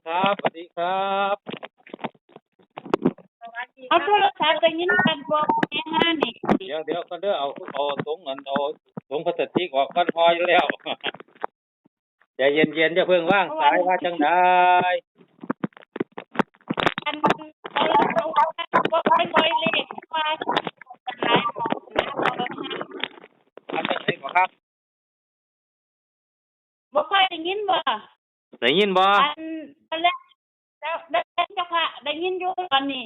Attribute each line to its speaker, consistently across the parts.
Speaker 1: ครับสวัสดีครับ
Speaker 2: เอาโทรศัพท์ได้ยินกันบ่แม่ฮะนี่
Speaker 1: เดี๋ยวก็เด้อเอาถุงเงินเอาถุงพลาสติกออกก่อนพออยู่แล้ว ใจเย็นๆอย่าเพิ่งว่างสายว่าจังได๋
Speaker 2: อันเอาบ่ค่อยเลขว่ากันหลายหม้องนะบ่ฮะ
Speaker 1: อันจังได๋บ่ครับ
Speaker 2: บ่ค่อยได้ยินบ่
Speaker 1: ได้ยินบ่
Speaker 2: อันตอนแรกแล้วเจ้าค่ะได้ยินอยู่ตอนนี้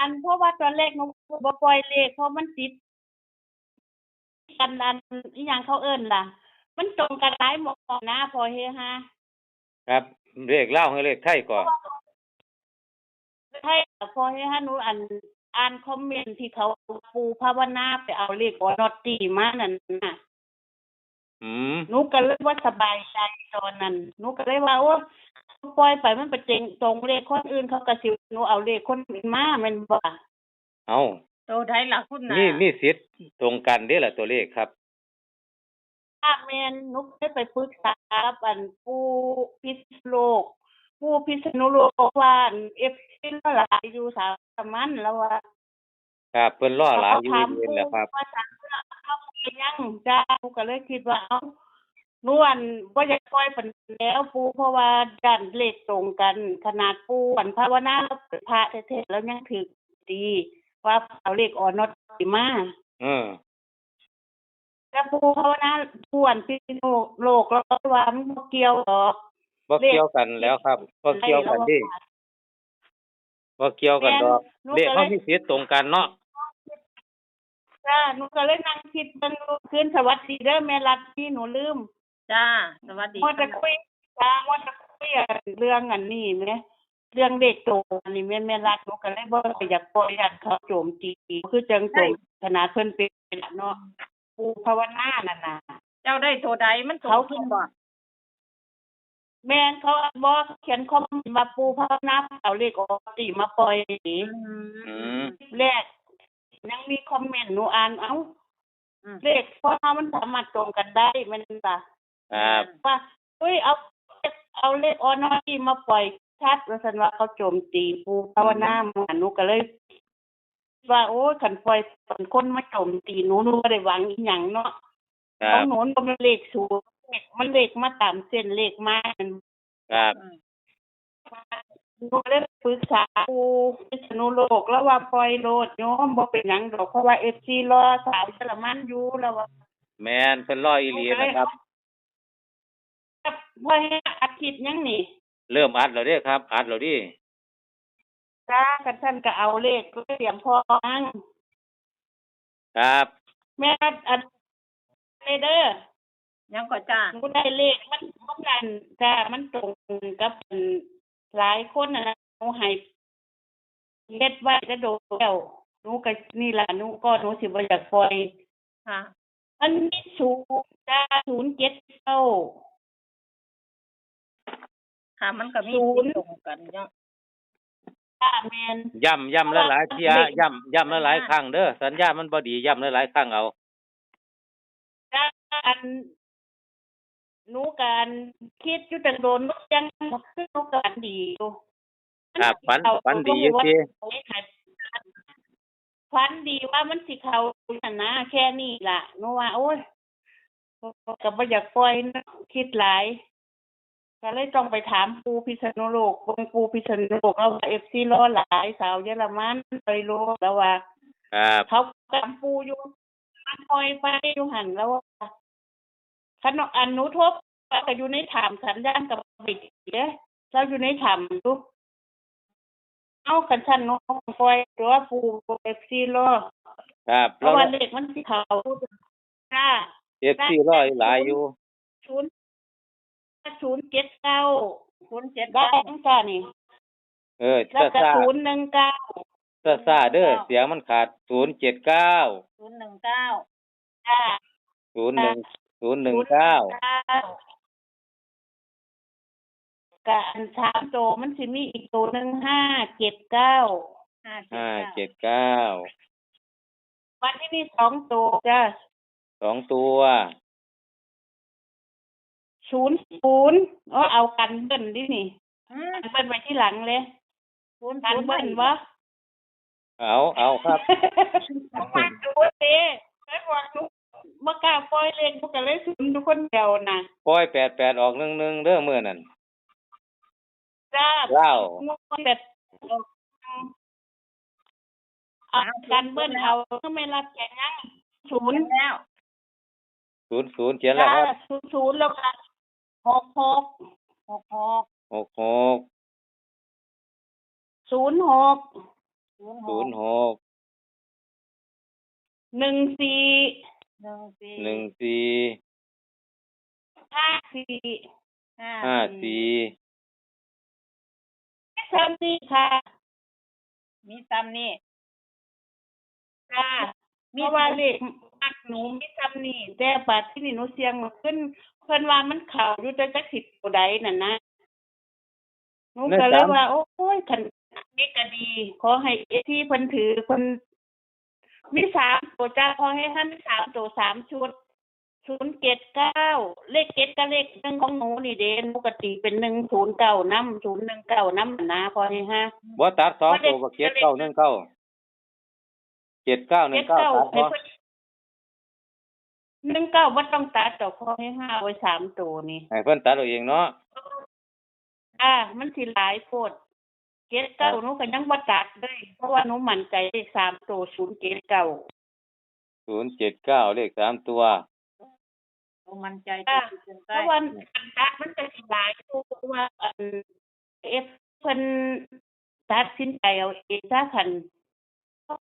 Speaker 2: อันเพราะว่าตอนแรกหนูบ่ปล่อยเลขเพราะมันติดกันอันอีหยังเขาเอิ้นล่ะ มันตรงกันหลายหม้องนะพอเฮฮา
Speaker 1: ครับเลขลาวหรือเลขไทยก่อน
Speaker 2: ให้พอเฮฮาหนูอ่านคอมเมนต์ที่เขาปูภาวนาไปเอาเลขอนอตตี้มานั่นน่ะ หนูก็เลยว่าสบายใจตอนนั้นหนูก็เลยว่าโอ้ปล่อยไปมันไปเจงตรงเลขคนอื่นเขาก็สิหนูเอาเลขคนอื่นมาแม่นบ่
Speaker 1: เอ้า
Speaker 3: โตได้ล่ะคุณน่ะ
Speaker 1: มีสิทธิ์ตรงกันเด้ล่ะตัวเลขครับ
Speaker 2: ถ้าแม่นหนูได้ไปปรึกษากับอันผู้พิษณุโลกผู้พิษณุโลกว่าFC หลายอยู่สามันแล้วว่า
Speaker 1: ครับเพิ่นรอหลายอยู่
Speaker 2: ถาม
Speaker 1: เย็น
Speaker 2: ผู้
Speaker 1: แล้วครับ
Speaker 2: ว่าจังเขาไปยังจ้าหนูก็เลยคิดว่าเอ้าหนูบ่อยากปล่อยเพิ่นแล้วปู่เพราะว่าด้านเลขตรงกันขนาดปู่ภาวนาแล้วเป็นพระแท้ๆแล้วยังถูกดีว่าเอาเลขออนอตติมา แล้วปู่ภาวนาปู่พิษณุโลกแล้วว่ามันบ่เกี่ยวดอก
Speaker 1: บ่เกี่ยวกันแล้วครับบ่เกี่ยวกันดิบ่เกี่ยวกันดอกเลขเฮามีสิทธิ์ตรงกันเนาะ
Speaker 2: จ้าหนูก็เลยนั่งคิดเบิ่งคืนสวัสดีเด้อแม่รัฐที่หนูลืม
Speaker 3: จ้า สวัสดี
Speaker 2: ว่าจะคุยว่าจะคุยเรื่องอันนี้แหมเรื่องเด็กโตอันนี้แม่รัฐหนูก็เลยบ่อยากปล่อยให้เขาโจมตีคือจังโจมขนาดเพิ่นเป็นเนาะปู่ภาวนานั่นน่ะ
Speaker 3: เจ้าได้โตใดมันตรง
Speaker 2: เขา
Speaker 3: ขึ้นบ่
Speaker 2: แม่นเขาบ่เขียนคอมเมนต์มาปู่ภาวนาเอาเลขออกติมาปล่อยนี่ แรกยังมีคอมเมนต์หนูอ่านเอ้าเลขเพราะว่ามันสามารถตรงกันได้แม่นบ่
Speaker 1: ครับ
Speaker 2: ว่าอุ้ยเอาเลขออนอที่มาปล่อยชัดว่าซั่นว่าเขาโจมตีปู่ภาวนาหนูก็เลย ว่าโอ้ยคันปล่อยคนมาโจมตีหนูบ่ได้หวังอีหยังเนาะ
Speaker 1: ค
Speaker 2: ข
Speaker 1: รั
Speaker 2: อบ งหนูบ่แม่นเลขสูงมันเลขมาตามเส้นเลขมานั่น
Speaker 1: ครับ
Speaker 2: หนูก็เลยปรึกษาปู่พิษณุโลกแล้วว่าปล่อยโลดโยมบ่เป็นหยังดอกเพราะว่า FC รอสาวเยอรมันอยู่แล้วว่า
Speaker 1: แม่นเพิ่นรออีหลีนะครับ
Speaker 2: พอให้อาทิตย์ยังนี่
Speaker 1: เริ่มอัดแล้วเด้อครับ อัดแล้วดิ
Speaker 2: จ้ากันท่านก็เอาเลขก็เตรียมพอนั่ง
Speaker 1: ครับ
Speaker 2: แม่อันนี้เด้อ
Speaker 3: ยังก็จ้า
Speaker 2: หนูได้เลขมันนั่นจ้ามันตรงกับหลายคนน่ะนะหนูให้เฮ็ดไว้ก็โดนแล้วหนูก็นี่ล่ะหนูสิบ่อยากปล่อย
Speaker 3: ค่ะ
Speaker 2: อันนี้จ้า079
Speaker 3: ค่ะ มันก็มี
Speaker 2: ศูนย์
Speaker 3: ตรงกันเนาะ
Speaker 2: จ้าแม่น
Speaker 1: ย้ำหลายๆเที่ยย้ำหลายๆครั้งเด้อสัญญาณมันบ่ดีย้ำหลายๆครั้งเอา
Speaker 2: จ้าอันหนูการคิดอยู่แต่โดนหนูยังคือหนูการดีอยู่
Speaker 1: ครับฝันดีอยู่ติ
Speaker 2: ฝันดีว่ามันสิเข้านั่นนะแค่นี้ล่ะหนูว่าโอ๊ยก็บ่อยากปล่อยนะคิดหลายก็เลยต้องไปถามปู่พิษณุโลกปู่พิษณุโลกแล้วว่า FC รอหลายสาวเยอรมันไปโลกแล้วว่า
Speaker 1: ครับ
Speaker 2: เขาตามปู่อยู่มันปล่อยไปอยู่หั่นแล้วว่าคันอันหนูทบก็อยู่ในถ้ำสัญญาณกับบิดเด้เราอยู่ในถ้ำอยู่เอาคันฉันหนูปล่อยตัวปู่ FC รอ
Speaker 1: ครับ
Speaker 2: เพราะว่าเลขมันสิเข้าจ้า
Speaker 1: FC รอหลายอยู่
Speaker 2: 079
Speaker 3: 079
Speaker 2: ได้จังจ้านี่ แล้วก็
Speaker 1: ซ่า
Speaker 2: 019
Speaker 1: ซ่าเด้อเสียงมันขาด079
Speaker 3: 019
Speaker 2: จ้า
Speaker 1: 01019
Speaker 2: ก็อัน3ตัวมันสิมีอีกตัวหนึง579
Speaker 1: 579
Speaker 2: วันที่นี่2ตัวจ้า
Speaker 1: 2ตัว
Speaker 2: 00เอากันเบิ่นดินี่ กันเบิ้ลไว้ที่หลังเลย
Speaker 3: ศูนย์
Speaker 2: กัน
Speaker 3: ศูนย์
Speaker 2: เบิ้ลวะ
Speaker 1: เอาครับ
Speaker 2: มาดูเต้แล้วว่าหนูบ่กล้าปล่อยเล่นพวกก็เลยศูนย์ทุกคนเดียวน่ะ
Speaker 1: ปล่อย88ออก11เด้อมื้อนั้น
Speaker 2: จ้า
Speaker 1: เล่า
Speaker 2: งวดแบบเอากันเบิ้ลเอาก็ไม่รับแกยังศูนย์
Speaker 3: แล้ว
Speaker 1: 00เขียนแล้ว
Speaker 2: จ้า
Speaker 1: ครับ
Speaker 2: ศูนย์แล้วก็หก
Speaker 3: หกหก
Speaker 1: 66
Speaker 2: 06
Speaker 3: ศูนย์หก
Speaker 1: 06
Speaker 2: 14
Speaker 3: หนึ่งสี่
Speaker 1: 14
Speaker 2: 54
Speaker 3: ห้า
Speaker 1: 54
Speaker 2: ซ้ำนี่ค่ะ
Speaker 3: มีซ้ำนี่
Speaker 2: จ้าเพราะว่าเลขมักหนูมีซ้ำนี่แต่บัดที่นี่หนูเสียงมาขึ้นเพิ่นว่ามันเข้าอยู่แต่จักสิตัวใดนั่นนะหนูก็เลยว่า โอ้ยคันนี้ก็ดี ขอให้ที่เพิ่นถือเพิ่นมี3ตัวจ้าขอให้ท่าน3ตัว3ชุด079เลข7กับเลข1ของหนูนี่เด้ปกติเป็น109นำ019นำนะพอให้ฮะ
Speaker 1: บ่ตัด2ตัวก็7919 7919ตัดบ่
Speaker 2: 19บ่ต้องตัดดอกพอให้ห้าไว้3ตัวนี่
Speaker 1: ให้เพิ่นตัดเอาเองเนาะ
Speaker 2: มันสิหลายโพด79หนูก็ยังบ่ตัดเลยเพราะว่าหนูมั่นใจเลข3ตัว079
Speaker 1: 079เลข3ตัว
Speaker 3: ลงมันใจ
Speaker 2: เพราะว่าอันตัดมันจะสิหลายตัวเพราะว่าเพิ่นตัดสินใจเอาเองซะคัน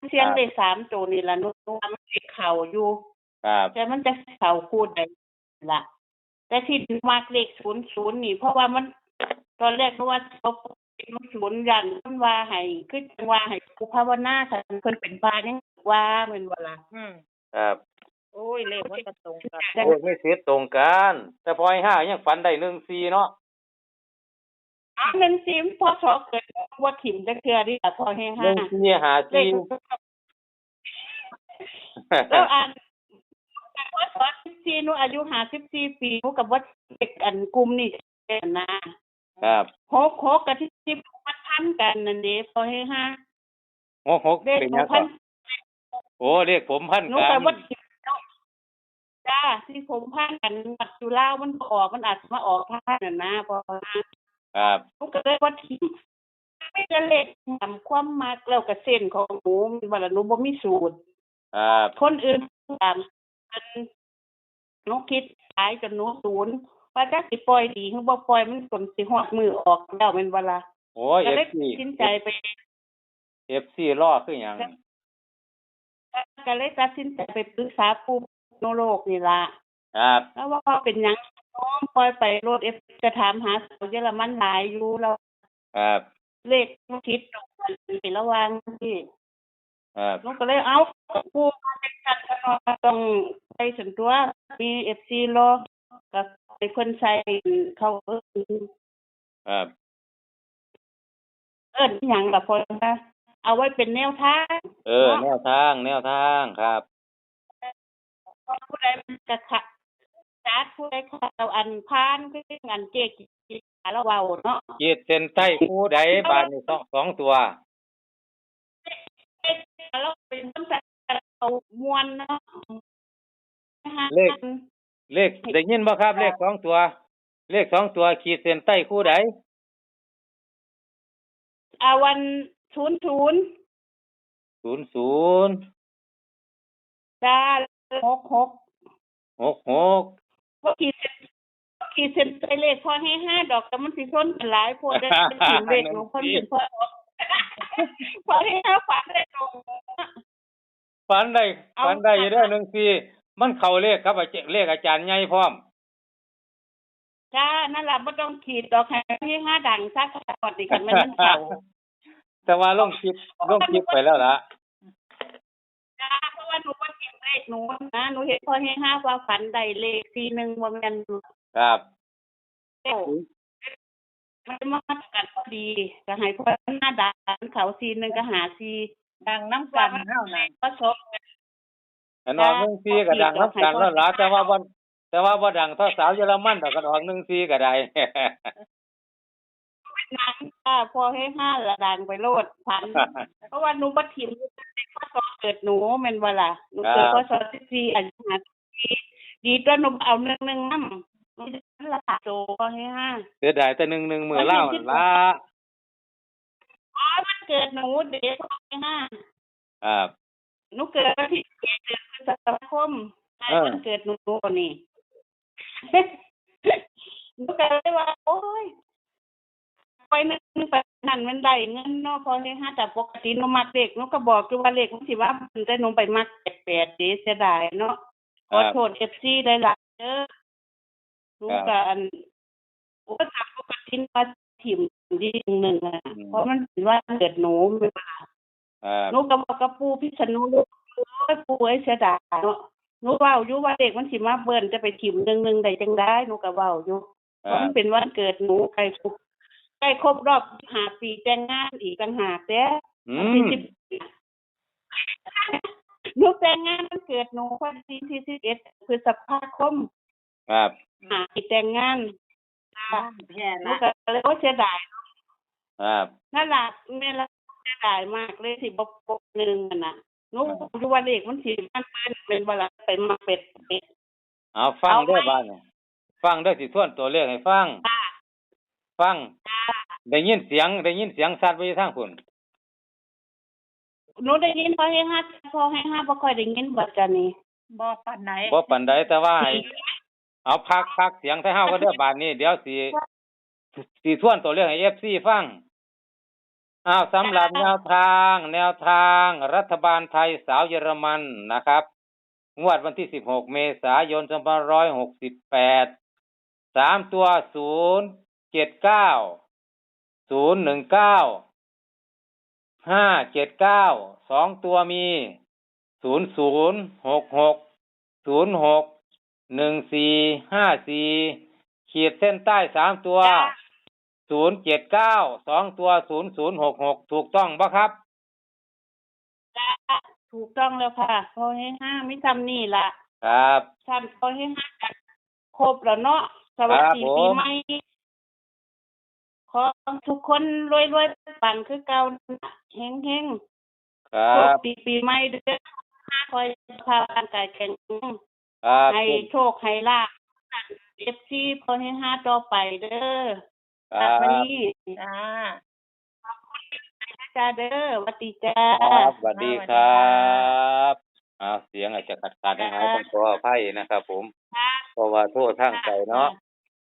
Speaker 2: เสียงได้3ตัวนี่ล่ะหนูว่ามันสิเข้าอยู่
Speaker 1: ครับ
Speaker 2: แต่มันจะเข้าคู่ใดล่ะ แต่ที่มักเลข00นี่เพราะว่ามันตอนแรกนึกว่าเขาเป็น0ยันเพิ่นว่าให้คือจังว่าให้ผู้ภาวนาคันเพิ่นเป็นพระยังว่าแม่นบ่ล่ะ
Speaker 1: ครับ
Speaker 3: โอ้ยเลขมันก็ตรงกัน
Speaker 1: โอ้ยไม่เสียตรงกัน แต่พอให้5ยังฝันได้14เนาะ
Speaker 2: เงินซิมพอสอเกิดว่าถิ่มจักเทื่อนี่ล่ะพอให้ห้า
Speaker 1: 1454
Speaker 2: แล้วอันพอสอ14หนูอายุ54ปีหนูกับว่าเด็กอันกลุ่มนี่นะครับ 66กับที่10มันทันกันนั่นเด้พอให้ห้า
Speaker 1: 66
Speaker 2: เด็ก
Speaker 1: เป็น
Speaker 2: ห
Speaker 1: ห
Speaker 2: นู
Speaker 1: ยัง
Speaker 2: พั
Speaker 1: ก็
Speaker 2: น
Speaker 1: โอ้เรียกผมพัน
Speaker 2: หนู
Speaker 1: กั
Speaker 2: ก็
Speaker 1: น
Speaker 2: ว่าจ้าที่ผมพันกันปัจจุลาวมันบ่ออกมันอาจมาออกท่านน่ะนะพอห้า
Speaker 1: ครับ
Speaker 2: หนูก็เลยว่าถิ่มไม่ได้เล็กทำความมักแล้วก็เส้นของหนูมีว่าล่ะหนูบ่มีสูตร
Speaker 1: ครับ
Speaker 2: คนอื่นตามกันหนูคิดขายจนหนูศูนย์ว่าจักสิปล่อยดีหรือบ่ปล่อยมันคนสิฮอดมือออกแล้วแม่นบ่ล่ะ
Speaker 1: โอ้ย
Speaker 2: ก็เลย
Speaker 1: FC
Speaker 2: ตัดสินใจไป
Speaker 1: FC รอคือหยัง
Speaker 2: ก็เลยตัดสินใจไปปรึกษาผู้โนโลกนี่ล่ะ
Speaker 1: ครับ
Speaker 2: แล้วว่าเป็นหยังน้องปล่อยไปรถจะถามหาสาวเยอรมันหลายอยู่แล้ว
Speaker 1: ครับ
Speaker 2: เลขหนูคิดตรงกันไประหว่างที่
Speaker 1: ครับ
Speaker 2: หนูก็เลยเอาผู้มาเป็นกันก็ต้องไปส่วนตัวมี FC รอก็ให้เพิ่นใส่เขา
Speaker 1: ครับ
Speaker 2: อิ้นอิหยังล่ะพ่อนะเอาไว้เป็นแนวทาง
Speaker 1: แนวทางครับ
Speaker 2: ผู้ใดมันจะขะจัดผู้ใดเขาเอาอันพานคืองานเจ๊กิแล้วเว้าเนาะ
Speaker 1: ขีดเส้นใต้ผู้ใดบาดนี่สองตัว
Speaker 2: แล้วเป็นต้นสัตว์เอามวนเนาะ
Speaker 1: เลขได้ยินบ่ครับเลข2ตัว เลข2ตัวขีดเส้นใต้คู่ใด
Speaker 2: วัน00
Speaker 1: 00
Speaker 2: จ้า66
Speaker 1: 66
Speaker 2: ว่าขีดเส้นไปเลขพอให้5ดอกแต่มันสิชนกันหลายโพดได้เป็นถึงเลขของคนเป็นพอให้5ฝันได้ตรง
Speaker 1: ฝันได้อยู่เด้อ14มันเข้าเลขครับเลขอาจารย์ใหญ่พร้อม
Speaker 2: จ้านั่นล่ะบ่ต้องขีดดอกให้5ดังซักก่อนสิคันมันเข้า
Speaker 1: แต่ว่าลงคลิปไปแล้วล่ะ
Speaker 2: จ้าเพราะว่าหนูว่าเก็บเลขหนูนะหนูเห็นพอให้5ว่าฝันได้เลข41บ่แม่น
Speaker 1: ครับ
Speaker 2: มันมากันพอดีก็ให้พอ5ดังเขา41ก็หา4
Speaker 3: ดังน้ำกันเฮาน่ะ
Speaker 2: ก็ชบ
Speaker 1: อันออก14ก็ดังนํกันแล้วล่ะแต่ว่าบ่ดังเท่าสาวเยอรมันดอกก็ออก14ก็ได้
Speaker 2: นังค่ะพอให้ห้าละดังไปโลดพัน เพราะว่าหนูบ่ถิ่มในข้อสอบเกิดหนูแม่นบ่ล่ะหนูเกิดข้อสอบ14อายุ50ดีตัวหนูเอา1นำหนูจะละโตพอให้ห้า
Speaker 1: เสียดายแต่1มื้อเล่านั่นล่ะ
Speaker 2: อ๋อมันเกิดหนูเด็กพอให้ห้า
Speaker 1: ครับ
Speaker 2: หนูเกิดวันที่7เดือนพฤษภาคมใช่วันเกิดหนูนี่ หนูก็เลยว่าโอ๊ยไปนึงไปนั่นมันได้เงินเนาะพอให้ห้าแต่ปกติหนูมักเด็กหนูก็บอกอยู่ว่าเลขมันสิว่ามันแต่หนูไปมัก88เด้เสียดายเนาะขอโทษ FC ได้หลายเด้อหนูก็อันอุปสรรคปกติว่าถิ่มดีหนึ่งอ่ะเพราะมันเป็นว่าเกิดหนูไม่ว่า
Speaker 1: ครับ
Speaker 2: หนูก็บอกกับปู่พิษณุโลกโอ้ยปู่เอ้ยเสียดายเนาะหนูเว้าอยู่ว่าเด็กมันสิมาเบิ่นจะไปถิ่ม1ได้จังได๋หนูก็เว้าอยู่
Speaker 1: ค
Speaker 2: เพ
Speaker 1: รั
Speaker 2: ราะ
Speaker 1: บ
Speaker 2: มันเป็นวันเกิดหนูใกล้ครบรอบ5ปีแต่งงานอีกต่างหากเด้
Speaker 1: อื
Speaker 2: วันที่
Speaker 1: ม
Speaker 2: 10หนูแต่งงานวันเกิดหนูวันที่11พฤษภาคม
Speaker 1: ครับ
Speaker 2: 5ปีแต่งงาน
Speaker 3: แย่
Speaker 2: หนู
Speaker 3: ละ
Speaker 2: ก็เลยโอ้เสียดาย
Speaker 1: ครับ
Speaker 2: นั่นล่ะแม่ละเสียดายมากเลยที่บ่ปก1นั่นน่ะหนูอยู่ว่าเลขมันสิมันเป็นบ่ล่ะไปมาเป็ด
Speaker 1: เอาฟังเด้อบาดนี้ฟังเด้อสิทวนตัวเลขให้ฟัง
Speaker 2: ค่ะ
Speaker 1: ฟัง
Speaker 2: ค่ะ
Speaker 1: ได้ยินเสียงชัดไปทางพุ่น
Speaker 2: หนูได้ยินพอให้ห้าบ่ค่อยได้ยินบัดจ้ะนี่
Speaker 3: บ่ปานไหน
Speaker 1: บ่ปานใดแต่ว่าให้เอาพักเสียงให้เฮาก็เด้อบาดนี้เดี๋ยวสิทวนตัวเลขให้ FC ฟังอ้าวสำหรับแนวทางรัฐบาลไทยสาวเยอรมันนะครับงวดวันที่16เมษายน2568 3ตัว079 019 579 2ตัวมี0066 06 1454ขีดเส้นใต้3ตัว079 2ตัว0066ถูกต้องบ่ครับ
Speaker 2: จ้ะถูกต้องแล้วค่ะพอให้ห้าไม่ทำนี่ล่ะ
Speaker 1: ครับ
Speaker 2: ท่านพอให้ห้ากันครบแล้วเนาะสวัสดี
Speaker 1: ครับผม
Speaker 2: ปีใหม่ขอทุกคนรวยๆปังคือเก่าเฮง
Speaker 1: ครั
Speaker 2: ๆโชค
Speaker 1: บ
Speaker 2: ดีปีใหม่เด้อคอยสุขภาพร่างกายแข็งแรง
Speaker 1: ครับ
Speaker 2: ให้โชคให้ลาภ FC พอให้ห้าต่อไปเด้อ
Speaker 1: ครั
Speaker 2: วัน
Speaker 1: บ
Speaker 2: นี้
Speaker 3: จ้า
Speaker 2: จ้าเด้อสวัสดีจ้า
Speaker 1: ครับสวัสดีครับเสียงอาจจะขาดๆหายๆต้องขออภัยนะครับผม
Speaker 2: ค่ะ
Speaker 1: เพราะว่าโทษทางไกลเนาะ